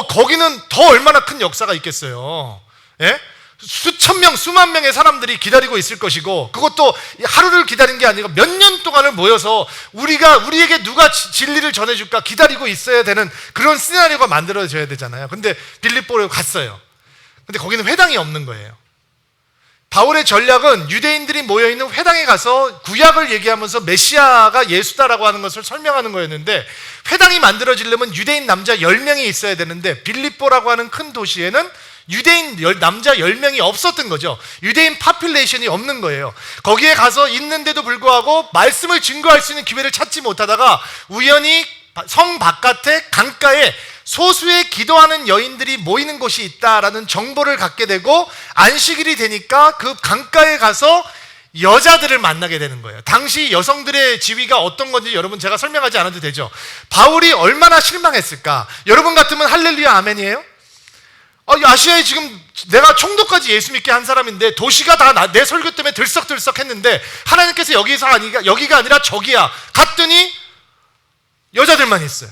거기는 더 얼마나 큰 역사가 있겠어요. 예? 수천 명, 수만 명의 사람들이 기다리고 있을 것이고, 그것도 하루를 기다린 게 아니고 몇 년 동안을 모여서 우리에게 누가 진리를 전해줄까 기다리고 있어야 되는 그런 시나리오가 만들어져야 되잖아요. 근데 빌립보로 갔어요. 근데 거기는 회당이 없는 거예요. 바울의 전략은 유대인들이 모여있는 회당에 가서 구약을 얘기하면서 메시아가 예수다라고 하는 것을 설명하는 거였는데, 회당이 만들어지려면 유대인 남자 10명이 있어야 되는데 빌립보라고 하는 큰 도시에는 유대인 남자 10명이 없었던 거죠. 유대인 파퓰레이션이 없는 거예요. 거기에 가서 있는데도 불구하고 말씀을 증거할 수 있는 기회를 찾지 못하다가 우연히 성 바깥에 강가에 소수의 기도하는 여인들이 모이는 곳이 있다라는 정보를 갖게 되고 안식일이 되니까 그 강가에 가서 여자들을 만나게 되는 거예요. 당시 여성들의 지위가 어떤 건지 여러분 제가 설명하지 않아도 되죠. 바울이 얼마나 실망했을까? 여러분 같으면 할렐루야 아멘이에요? 아시아에 지금 내가 총독까지 예수 믿게 한 사람인데 도시가 다 내 설교 때문에 들썩들썩 했는데 하나님께서 여기가 아니라 저기야. 갔더니 여자들만 있어요.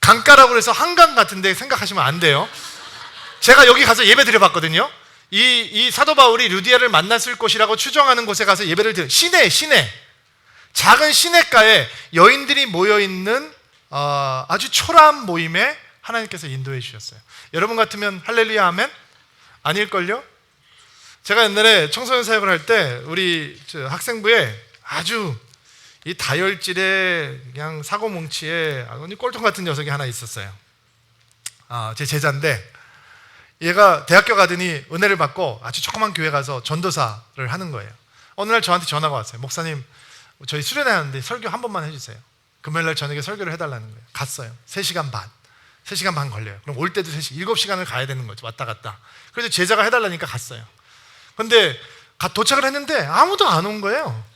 강가라고 해서 한강 같은데 생각하시면 안 돼요. 제가 여기 가서 예배 드려봤거든요. 이 사도 바울이 루디아를 만났을 곳이라고 추정하는 곳에 가서 예배를 드려 시내 작은 시내가에 여인들이 모여있는 아주 초라한 모임에 하나님께서 인도해 주셨어요. 여러분 같으면 할렐루야 아멘? 아닐걸요? 제가 옛날에 청소년 사역을 할 때 우리 학생부에 아주 이 다혈질의 그냥 사고뭉치에 꼴통 같은 녀석이 하나 있었어요. 제 제자인데 얘가 대학교 가더니 은혜를 받고 아주 조그만 교회 가서 전도사를 하는 거예요. 어느 날 저한테 전화가 왔어요. 목사님 저희 수련회 하는데 설교 한 번만 해주세요. 금요일날 저녁에 설교를 해달라는 거예요. 갔어요. 3시간 반 걸려요. 그럼 올 때도 7시간을 가야 되는 거죠. 왔다 갔다. 그래서 제자가 해달라니까 갔어요. 근데 도착을 했는데 아무도 안 온 거예요.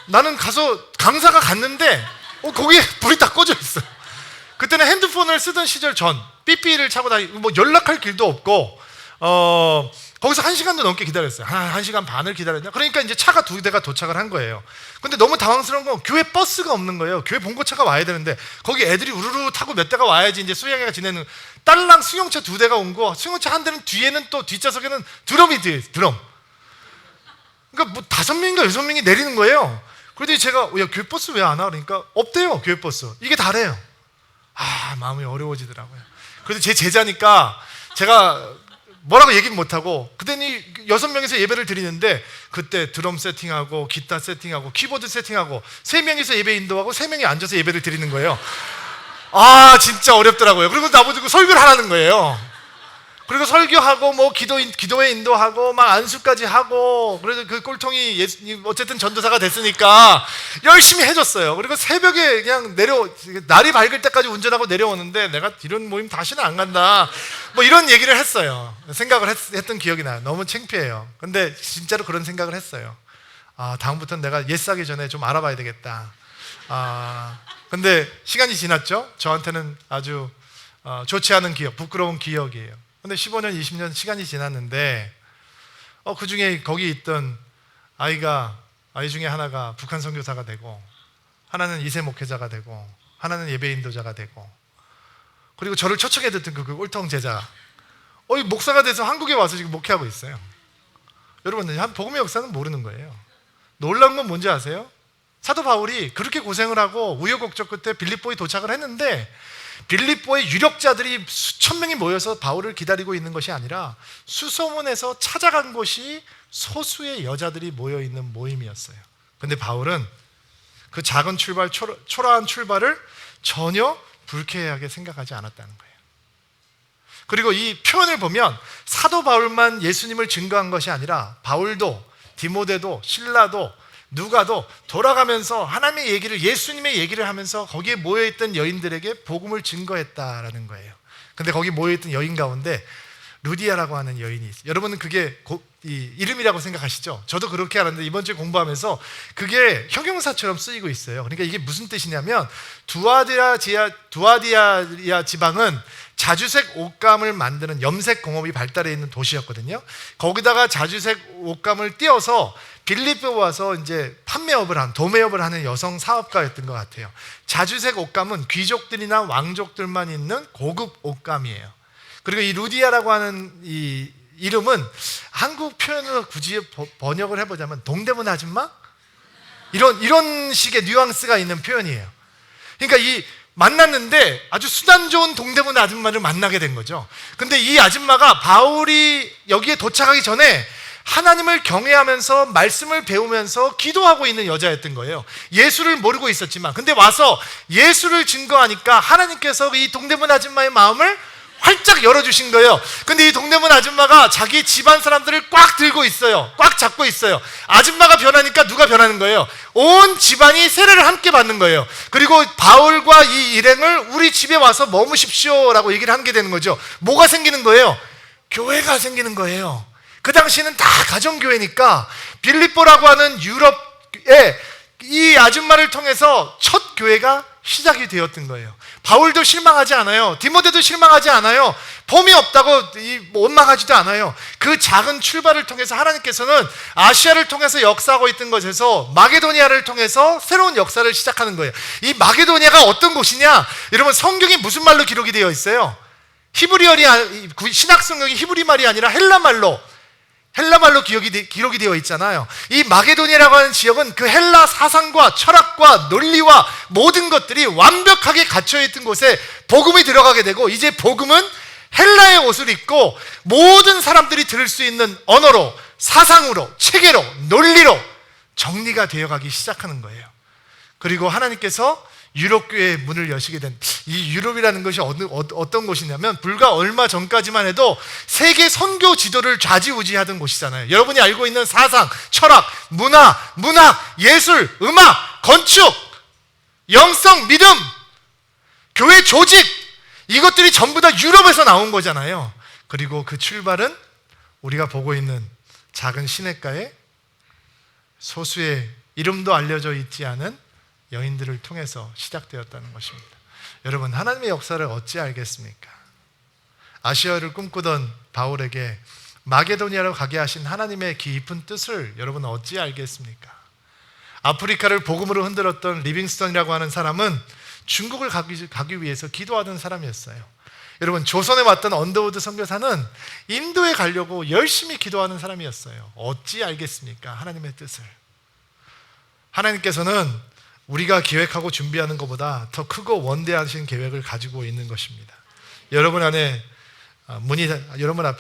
나는 가서 강사가 갔는데 거기에 불이 다 꺼져 있어요. 그때는 핸드폰을 쓰던 시절 전 삐삐를 차고 뭐 연락할 길도 없고 거기서 1시간도 넘게 기다렸어요. 1시간 반을 기다렸냐. 그러니까 이제 차가 2대가 도착을 한 거예요. 근데 너무 당황스러운 건 교회 버스가 없는 거예요. 교회 본고차가 와야 되는데 거기 애들이 우르르 타고 몇 대가 와야지 이제 수양회가 지내는. 딸랑 승용차 2대가 온 거, 승용차 한 대는 뒤에는 또 뒷좌석에는 드럼이 뒤에 드럼. 그러니까 뭐 5명인가 6명이 내리는 거예요. 그러더니 제가 야 교회 버스 왜 안 와? 그러니까 없대요. 교회 버스. 이게 다래요. 마음이 어려워지더라고요. 그래서 제 제자니까 제가 뭐라고 얘기는 못하고 그랬더니 6명이서 예배를 드리는데 그때 드럼 세팅하고 기타 세팅하고 키보드 세팅하고 3명이서 예배 인도하고 3명이 앉아서 예배를 드리는 거예요. 진짜 어렵더라고요. 그리고 나보고 설교를 하라는 거예요. 그리고 설교하고 뭐 기도에 인도하고 막 안수까지 하고. 그래서 그 꼴통이 어쨌든 전도사가 됐으니까 열심히 해줬어요. 그리고 새벽에 그냥 날이 밝을 때까지 운전하고 내려오는데 내가 이런 모임 다시는 안 간다 뭐 이런 얘기를 했어요. 생각을 했던 기억이 나요. 너무 창피해요. 근데 진짜로 그런 생각을 했어요. 다음부터는 내가 옛사기 전에 좀 알아봐야 되겠다. 근데 시간이 지났죠. 저한테는 아주 좋지 않은 기억, 부끄러운 기억이에요. 근데 15년, 20년 시간이 지났는데 그 중에 거기 있던 아이 중에 하나가 북한 선교사가 되고 하나는 2세 목회자가 되고 하나는 예배 인도자가 되고 그리고 저를 초청해 듣던 그 꼴통 제자 목사가 돼서 한국에 와서 지금 목회하고 있어요. 여러분들 복음의 역사는 모르는 거예요. 놀라운 건 뭔지 아세요? 사도 바울이 그렇게 고생을 하고 우여곡절 끝에 빌립보에 도착을 했는데 빌립보의 유력자들이 수천 명이 모여서 바울을 기다리고 있는 것이 아니라 수소문에서 찾아간 곳이 소수의 여자들이 모여있는 모임이었어요. 근데 바울은 그 작은 출발, 초라한 출발을 전혀 불쾌하게 생각하지 않았다는 거예요. 그리고 이 표현을 보면 사도 바울만 예수님을 증거한 것이 아니라 바울도 디모데도 실라도 누가도 돌아가면서 하나님의 얘기를, 예수님의 얘기를 하면서 거기에 모여있던 여인들에게 복음을 증거했다라는 거예요. 근데 거기 모여있던 여인 가운데 루디아라고 하는 여인이 있어요. 여러분은 그게 이름이라고 생각하시죠? 저도 그렇게 알았는데 이번 주에 공부하면서 그게 형용사처럼 쓰이고 있어요. 그러니까 이게 무슨 뜻이냐면 두아디아 지방은 자주색 옷감을 만드는 염색 공업이 발달해 있는 도시였거든요. 거기다가 자주색 옷감을 띄어서 빌립보에 와서 이제 도매업을 하는 여성 사업가였던 것 같아요. 자주색 옷감은 귀족들이나 왕족들만 있는 고급 옷감이에요. 그리고 이 루디아라고 하는 이 이름은 한국 표현으로 굳이 번역을 해보자면 동대문 아줌마? 이런 식의 뉘앙스가 있는 표현이에요. 그러니까 만났는데 아주 수단 좋은 동대문 아줌마를 만나게 된 거죠. 근데 이 아줌마가 바울이 여기에 도착하기 전에 하나님을 경외하면서 말씀을 배우면서 기도하고 있는 여자였던 거예요. 예수를 모르고 있었지만 근데 와서 예수를 증거하니까 하나님께서 이 동대문 아줌마의 마음을 활짝 열어주신 거예요. 근데 이 동대문 아줌마가 자기 집안 사람들을 꽉 들고 있어요. 꽉 잡고 있어요. 아줌마가 변하니까 누가 변하는 거예요? 온 집안이 세례를 함께 받는 거예요. 그리고 바울과 이 일행을 우리 집에 와서 머무십시오 라고 얘기를 하게 되는 거죠. 뭐가 생기는 거예요? 교회가 생기는 거예요. 그 당시에는 다 가정교회니까 빌립보라고 하는 유럽에 이 아줌마를 통해서 첫 교회가 시작이 되었던 거예요. 바울도 실망하지 않아요. 디모데도 실망하지 않아요. 봄이 없다고 원망하지도 않아요. 그 작은 출발을 통해서 하나님께서는 아시아를 통해서 역사하고 있던 것에서 마게도니아를 통해서 새로운 역사를 시작하는 거예요. 이 마게도니아가 어떤 곳이냐? 여러분, 성경이 무슨 말로 기록이 되어 있어요? 히브리어이, 신약 성경이 히브리 말이 아니라 헬라말로 기록이 되어 있잖아요. 이 마게도니아라고 하는 지역은 그 헬라 사상과 철학과 논리와 모든 것들이 완벽하게 갇혀있던 곳에 복음이 들어가게 되고, 이제 복음은 헬라의 옷을 입고 모든 사람들이 들을 수 있는 언어로, 사상으로, 체계로, 논리로 정리가 되어가기 시작하는 거예요. 그리고 하나님께서 유럽교회의 문을 여시게 된, 이 유럽이라는 것이 어떤 곳이냐면 불과 얼마 전까지만 해도 세계 선교 지도를 좌지우지하던 곳이잖아요. 여러분이 알고 있는 사상, 철학, 문학, 예술, 음악, 건축, 영성, 믿음, 교회 조직, 이것들이 전부 다 유럽에서 나온 거잖아요. 그리고 그 출발은 우리가 보고 있는 작은 시냇가에 소수의 이름도 알려져 있지 않은 여인들을 통해서 시작되었다는 것입니다. 여러분, 하나님의 역사를 어찌 알겠습니까? 아시아를 꿈꾸던 바울에게 마게도니아로 가게 하신 하나님의 깊은 뜻을 여러분 어찌 알겠습니까? 아프리카를 복음으로 흔들었던 리빙스턴이라고 하는 사람은 중국을 가기 위해서 기도하던 사람이었어요. 여러분, 조선에 왔던 언더우드 선교사는 인도에 가려고 열심히 기도하는 사람이었어요. 어찌 알겠습니까? 하나님의 뜻을. 하나님께서는 우리가 계획하고 준비하는 것보다 더 크고 원대하신 계획을 가지고 있는 것입니다. 여러분 앞에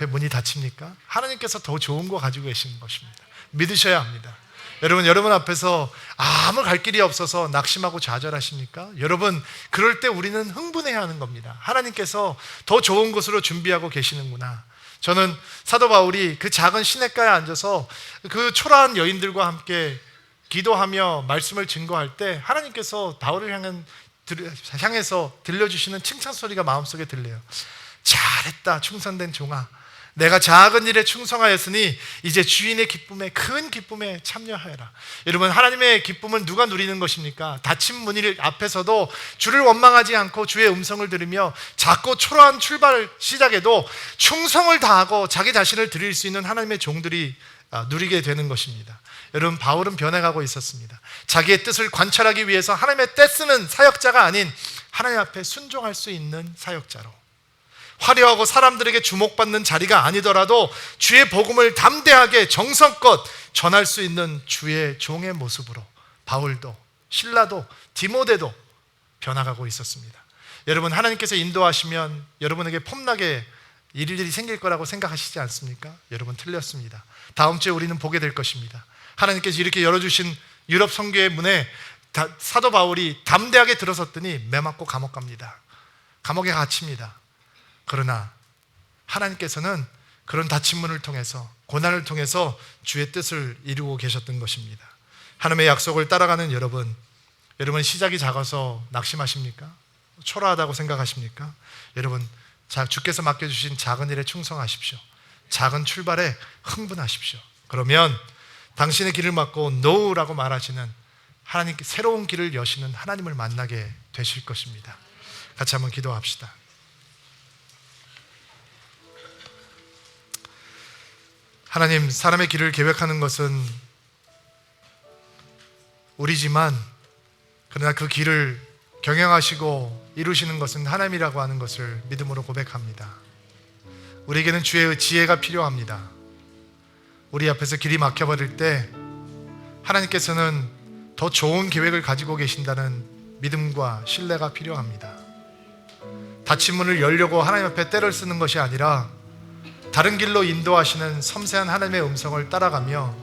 문이 닫힙니까? 하나님께서 더 좋은 거 가지고 계신 것입니다. 믿으셔야 합니다. 여러분 앞에서 아무 갈 길이 없어서 낙심하고 좌절하십니까? 여러분, 그럴 때 우리는 흥분해야 하는 겁니다. 하나님께서 더 좋은 곳으로 준비하고 계시는구나. 저는 사도 바울이 그 작은 시냇가에 앉아서 그 초라한 여인들과 함께 기도하며 말씀을 증거할 때 하나님께서 바울을 향해서 들려주시는 칭찬 소리가 마음속에 들려요. 잘했다, 충성된 종아. 내가 작은 일에 충성하였으니 이제 주인의 기쁨에, 큰 기쁨에 참여하여라. 여러분, 하나님의 기쁨은 누가 누리는 것입니까? 닫힌 문 앞에서도 주를 원망하지 않고 주의 음성을 들으며 작고 초라한 출발 시작에도 충성을 다하고 자기 자신을 드릴 수 있는 하나님의 종들이 누리게 되는 것입니다. 여러분, 바울은 변해가고 있었습니다. 자기의 뜻을 관찰하기 위해서 하나님의 떼쓰는 사역자가 아닌 하나님 앞에 순종할 수 있는 사역자로, 화려하고 사람들에게 주목받는 자리가 아니더라도 주의 복음을 담대하게 정성껏 전할 수 있는 주의 종의 모습으로 바울도, 신라도, 디모데도 변화가고 있었습니다. 여러분, 하나님께서 인도하시면 여러분에게 폼나게 일들이 생길 거라고 생각하시지 않습니까? 여러분, 틀렸습니다. 다음 주에 우리는 보게 될 것입니다. 하나님께서 이렇게 열어주신 유럽 선교의 문에 사도 바울이 담대하게 들어섰더니 매 맞고 감옥 갑니다. 감옥에 갇힙니다. 그러나 하나님께서는 그런 닫힌 문을 통해서, 고난을 통해서 주의 뜻을 이루고 계셨던 것입니다. 하나님의 약속을 따라가는 여러분 시작이 작아서 낙심하십니까? 초라하다고 생각하십니까? 여러분, 주께서 맡겨주신 작은 일에 충성하십시오. 작은 출발에 흥분하십시오. 그러면 당신의 길을 막고 NO라고 말하시는 하나님께 새로운 길을 여시는 하나님을 만나게 되실 것입니다. 같이 한번 기도합시다. 하나님, 사람의 길을 계획하는 것은 우리지만 그러나 그 길을 경영하시고 이루시는 것은 하나님이라고 하는 것을 믿음으로 고백합니다. 우리에게는 주의 지혜가 필요합니다. 우리 앞에서 길이 막혀버릴 때 하나님께서는 더 좋은 계획을 가지고 계신다는 믿음과 신뢰가 필요합니다. 닫힌 문을 열려고 하나님 앞에 때를 쓰는 것이 아니라 다른 길로 인도하시는 섬세한 하나님의 음성을 따라가며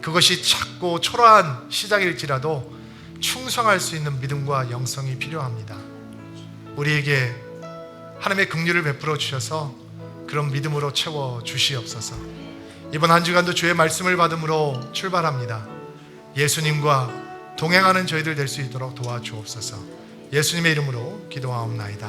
그것이 작고 초라한 시작일지라도 충성할 수 있는 믿음과 영성이 필요합니다. 우리에게 하나님의 긍휼을 베풀어 주셔서 그런 믿음으로 채워 주시옵소서. 이번 한 주간도 주의 말씀을 받음으로 출발합니다. 예수님과 동행하는 저희들 될 수 있도록 도와주옵소서. 예수님의 이름으로 기도하옵나이다.